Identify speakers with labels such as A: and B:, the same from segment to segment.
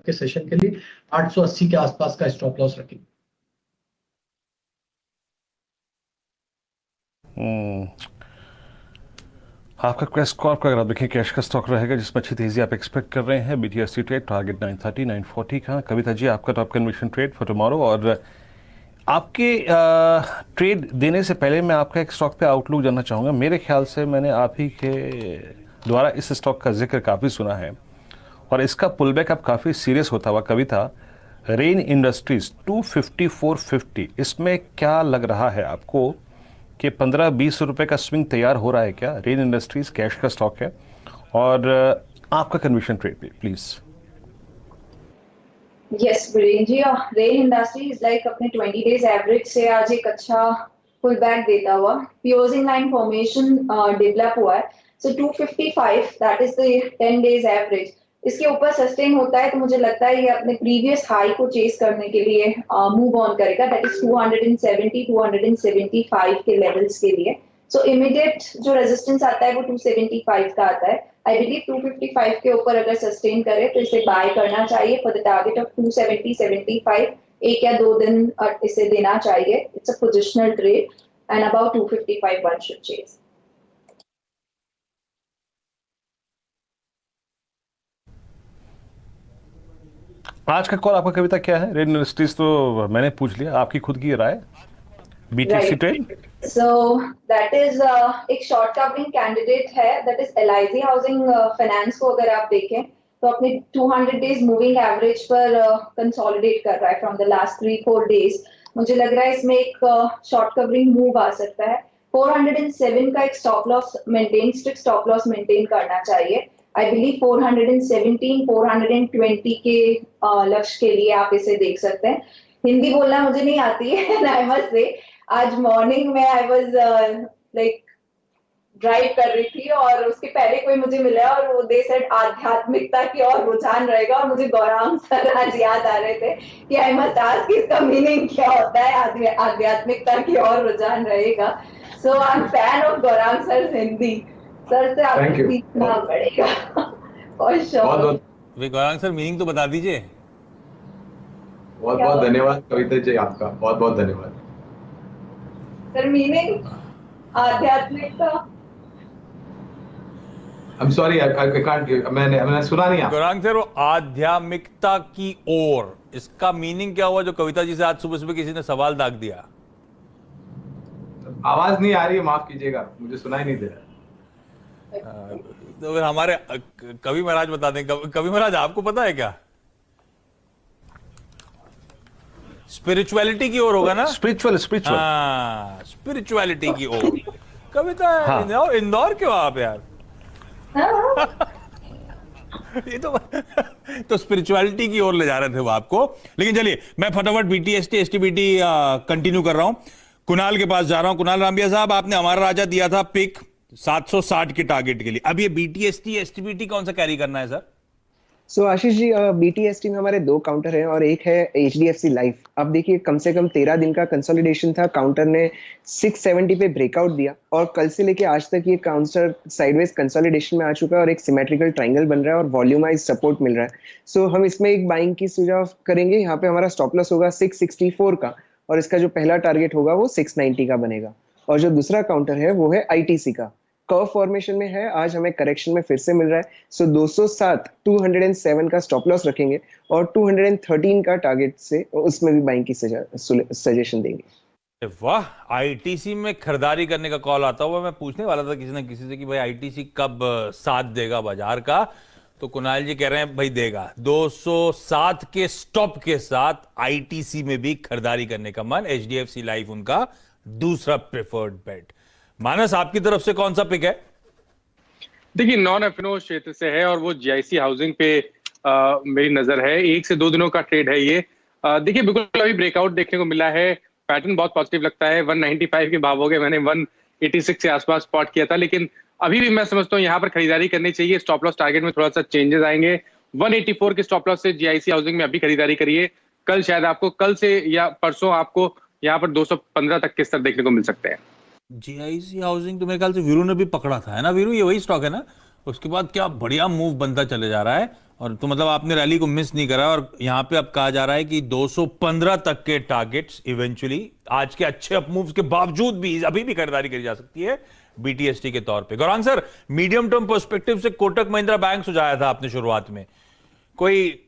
A: के सेशन के लिए 880 के आसपास का स्टॉप लॉस रखें।
B: आपका क्वेस्ट कॉर्प का अगर आप देखें कैश का स्टॉक रहेगा जिसमें अच्छी तेजी आप एक्सपेक्ट कर रहे हैं। बीटीएससी ट्रेड टारगेट 930 940 का। कविता जी आपका top conviction trade for tomorrow. और आपके ट्रेड देने से पहले मैं आपका एक स्टॉक पे आउटलुक जानना चाहूँगा। मेरे ख्याल से मैंने आप ही के द्वारा इस स्टॉक का जिक्र काफ़ी सुना है और इसका पुलबैक अब काफ़ी सीरियस होता हुआ। कविता, रेन इंडस्ट्रीज 254.50, इसमें क्या लग रहा है आपको कि 15-20 रुपए का स्विंग तैयार हो रहा है क्या? रेन इंडस्ट्रीज कैश का स्टॉक है और आपका conviction trade please.
C: Yes Viren ji, Rain Industries like अपने 20 डेज एवरेज से आज एक अच्छा पुल बैक देता हुआ पियोजिंग लाइन फॉर्मेशन डेवलप हुआ है। सो 255 that is the 10 days average, इसके ऊपर सस्टेन होता है तो मुझे लगता है ये अपने प्रीवियस हाई को चेस करने के लिए मूव ऑन करेगा, दैट इज 270 275 के लेवल्स के लिए। सो इमीडिएट जो रेजिस्टेंस आता है वो 275 का आता है। आई बिलीव 255 के ऊपर अगर सस्टेन करे तो इसे बाय करना चाहिए फॉर द टारगेट ऑफ 270-75। एक या दो दिन इसे देना चाहिए। It's a positional trade and about 255 one should chase.
B: आज का कॉल आपका कविता क्या है? रेन इंडस्ट्रीज तो मैंने पूछ लिया, आपकी खुद की राय। BTC trade
C: so that is एक शॉर्ट कवरिंग कैंडिडेट है, that is LIC housing finance को अगर आप देखें तो अपने 200 डेज मूविंग एवरेज पर कंसोलिडेट कर रहा है फ्रॉम द लास्ट 3-4 डेज। मुझे लग रहा है इसमें एक शॉर्ट कवरिंग मूव आ सकता है। 407 का एक stop loss maintain, strict stop loss maintain करना चाहिए। आई बिलीव 417 420 के लक्ष्य के लिए आप इसे देख सकते हैं। हिंदी बोलना मुझे नहीं आती है आई मस्ट से। आज मॉर्निंग में आई वाज लाइक ड्राइव कर रही थी और उसके पहले कोई मुझे मिला और वो दे सेड आध्यात्मिकता की ओर रुझान रहेगा और मुझे गौरांग सर आज याद आ रहे थे कि आई मस्ट आस्क इसका मीनिंग क्या होता है, आध्यात्मिकता की ओर रुझान रहेगा। So I am fan of Gaurang sir Hindi, sir से आपको सीखना पड़ेगा और श्योर।
D: गौरांग सर मीनिंग तो बता दीजिए।
E: बहुत बहुत धन्यवाद कविता जी, आपका बहुत बहुत धन्यवाद
C: सर। मीनिंग आध्यात्मिकता।
E: I'm sorry, I can't give, मैंने सुना नहीं।
D: गौरांग सर, वो आध्यात्मिकता की ओर, इसका मीनिंग क्या हुआ जो कविता जी से आज सुबह सुबह किसी ने सवाल दाग दिया?
E: आवाज नहीं आ रही है, माफ कीजिएगा, मुझे सुनाई नहीं दे रहा।
D: तो फिर हमारे कवि महाराज बता दें। कवि महाराज आपको पता है क्या? स्पिरिचुअलिटी की ओर होगा ना?
B: स्पिरिचुअल
D: हाँ, स्पिरिचुअलिटी की ओर। कविता हाँ। इंदौर क्यों आप यार? ये तो स्पिरिचुअलिटी की ओर ले जा रहे थे वो आपको। लेकिन चलिए मैं फटाफट बीटीएसटी एसटीबीटी कंटिन्यू कर रहा हूं। कुणाल के पास जा रहा हूं। कुणाल रामबिया साहब, आपने हमारा राजा दिया था पिक 760 के टारगेट के लिए। अब ये बीटीएसटी एसटीबीटी कौन सा कैरी करना है सर?
F: सो आशीष जी, बीटीएसटी में हमारे दो काउंटर हैं और एक है एचडीएफसी लाइफ। अब देखिए कम से कम 13 दिन का कंसोलिडेशन था, काउंटर ने 670 पे ब्रेकआउट दिया और कल से लेके आज तक ये काउंटर साइडवेज कंसोलिडेशन में आ चुका है और एक सिमेट्रिकल ट्रायंगल बन रहा है और वॉल्यूमाइज सपोर्ट मिल रहा है। सो हम इसमें एक बाइंग की सुझाव करेंगे। यहाँ पे हमारा स्टॉप लॉस होगा 664 का और इसका जो पहला टारगेट होगा वो 690 का बनेगा। और जो दूसरा काउंटर है वो है आईटीसी का, कर्व फॉर्मेशन में है, आज हमें करेक्शन में फिर से मिल रहा है। सो 207 207 का स्टॉप लॉस रखेंगे और 213 का टारगेट से उसमें भी बाइंग की सजेशन देंगे।
D: वाह, आईटीसी में खरीदारी करने का कॉल आता हुआ मैं पूछने वाला था किसी न किसी से कि भाई आईटीसी कब साथ देगा बाजार का, तो कुणाल जी कह रहे हैं भाई देगा। 207 के स्टॉप के साथ आईटीसी में भी खरीदारी करने का मन। एचडीएफसी लाइफ उनका दूसरा प्रेफर्ड बेट। मानस, आपकी तरफ से कौन सा पिक है?
G: देखिए नॉन एफएनओ क्षेत्र से है और वो जीआईसी हाउसिंग पे मेरी नजर है। 1 से 2 दिनों का ट्रेड है ये। देखिए बिल्कुल अभी ब्रेकआउट देखने को मिला है, पैटर्न बहुत पॉजिटिव लगता है। 195 के भाव हो गए, मैंने 186 के आसपास स्पॉट किया था, लेकिन अभी भी मैं समझता हूँ यहाँ पर खरीदारी करनी चाहिए। स्टॉप लॉस टारगेट में थोड़ा सा चेंजेस आएंगे। 184 के स्टॉप लॉस से जीआईसी हाउसिंग में अभी खरीदारी करिए। कल शायद आपको, कल से या परसों आपको यहाँ पर 215 तक के स्तर देखने को मिल सकते हैं।
D: जीआईसी हाउसिंग तो मेरे ख्याल से वीरू ने भी पकड़ा था, है ना वीरू? ये वही स्टॉक है ना? उसके बाद क्या बढ़िया मूव बनता चले जा रहा है और तो मतलब आपने रैली को मिस नहीं करा, और यहां पे अब कहा जा रहा है कि 215 तक के टारगेट्स इवेंचुअली आज के अच्छे अप मूव्स के बावजूद भी अभी भी खरीदारी करी जा सकती है बीटीएसटी के तौर पे। Gaurang sir, medium term perspective से कोटक महिंद्रा बैंक सुझाया था आपने शुरुआत में, कोई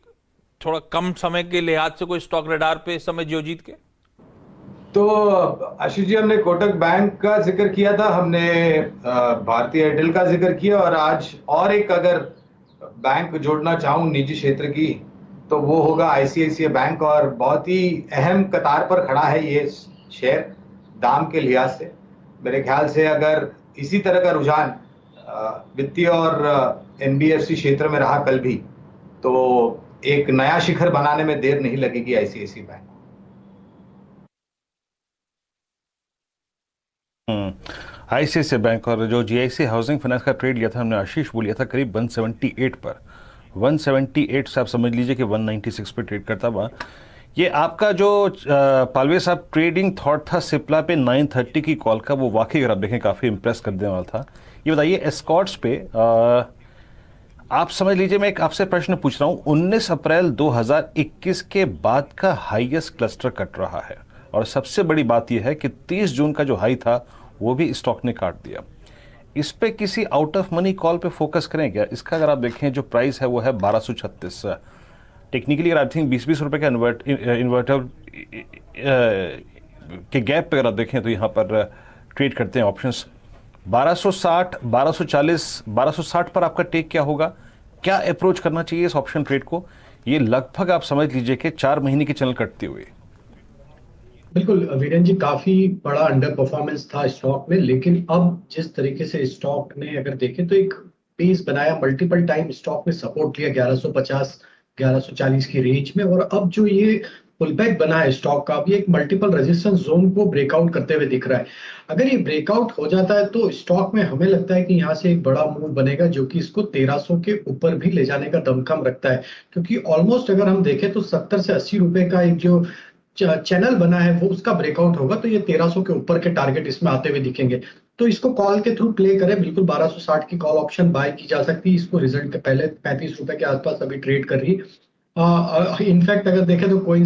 D: थोड़ा कम समय के लिहाज से कोई स्टॉक रडार पे इस समय जियोजीत के?
E: तो आशीष जी, हमने कोटक बैंक का जिक्र किया था, हमने भारतीय एयरटेल का जिक्र किया, और आज और एक अगर बैंक जोड़ना चाहूं निजी क्षेत्र की तो वो होगा आईसीआईसीआई बैंक, और बहुत ही अहम कतार पर खड़ा है ये शेयर दाम के लिहाज से। मेरे ख्याल से अगर इसी तरह का रुझान वित्तीय और एनबीएफसी क्षेत्र में रहा कल भी, तो एक नया शिखर बनाने में देर नहीं लगेगी आईसीआईसीआई बैंक।
B: आईसीआईसीआई बैंक और जो जीआईसी हाउसिंग फाइनेंस का ट्रेड लिया था हमने, आशीष वो लिया था करीब 178 पर। 178 से आप समझ लीजिए कि 196 पे ट्रेड करता हुआ। ये आपका जो पालवे साहब ट्रेडिंग थॉट था सिप्ला पे 930 की कॉल का, वो वाकई अगर आप देखें काफ़ी इंप्रेस कर देने वाला था। ये बताइए एस्कॉर्ट्स पे आप समझ लीजिए, मैं एक आपसे प्रश्न पूछ रहा हूँ, 19 अप्रैल 2021 के बाद का हाईएस्ट क्लस्टर कट रहा है, और सबसे बड़ी बात यह है कि 30 जून का जो हाई था वो भी स्टॉक ने काट दिया। इस पे किसी आउट ऑफ मनी कॉल पे फोकस करें क्या? इसका अगर आप देखें जो प्राइस है वो है 1236। टेक्निकली अगर आई थिंक 20-20 रुपए का इन्वर्टर के गैप पे अगर आप देखें तो यहाँ पर ट्रेड करते हैं ऑप्शंस। 1260, 1240, 1260 पर आपका टेक क्या होगा? क्या अप्रोच करना चाहिए इस ऑप्शन ट्रेड को? ये लगभग आप समझ लीजिए कि 4 महीने की चैनल कटते हुए।
A: बिल्कुल वीरेन जी, काफी बड़ा अंडर परफॉर्मेंस था स्टॉक में, लेकिन अब जिस तरीके से स्टॉक ने अगर देखें तो एक बेस बनाया, मल्टीपल टाइम स्टॉक ने सपोर्ट लिया 1150 1140 की रेंज में, और अब जो ये पुलबैक बना है स्टॉक का, अब ये एक मल्टीपल रेजिस्टेंस जोन को ब्रेकआउट करते हुए दिख रहा है। अगर ये ब्रेकआउट हो जाता है तो स्टॉक में हमें लगता है कि यहाँ से एक बड़ा मूव बनेगा जो कि इसको 1300 के ऊपर भी ले जाने का दमखम रखता है, क्योंकि ऑलमोस्ट अगर हम देखें तो 70 से 80 रुपए का एक जो चैनल बना है वो उसका ब्रेकआउट होगा तो ये 1300 के ऊपर के टारगेट इसमें आते हुए दिखेंगे। तो इसको कॉल के थ्रू प्ले करें, बिल्कुल 1260 की कॉल ऑप्शन बाय की जा सकती है। इसको रिजल्ट के पहले 35 रुपए के आसपास अभी ट्रेड कर रही है। इनफैक्ट अगर देखें तो कोई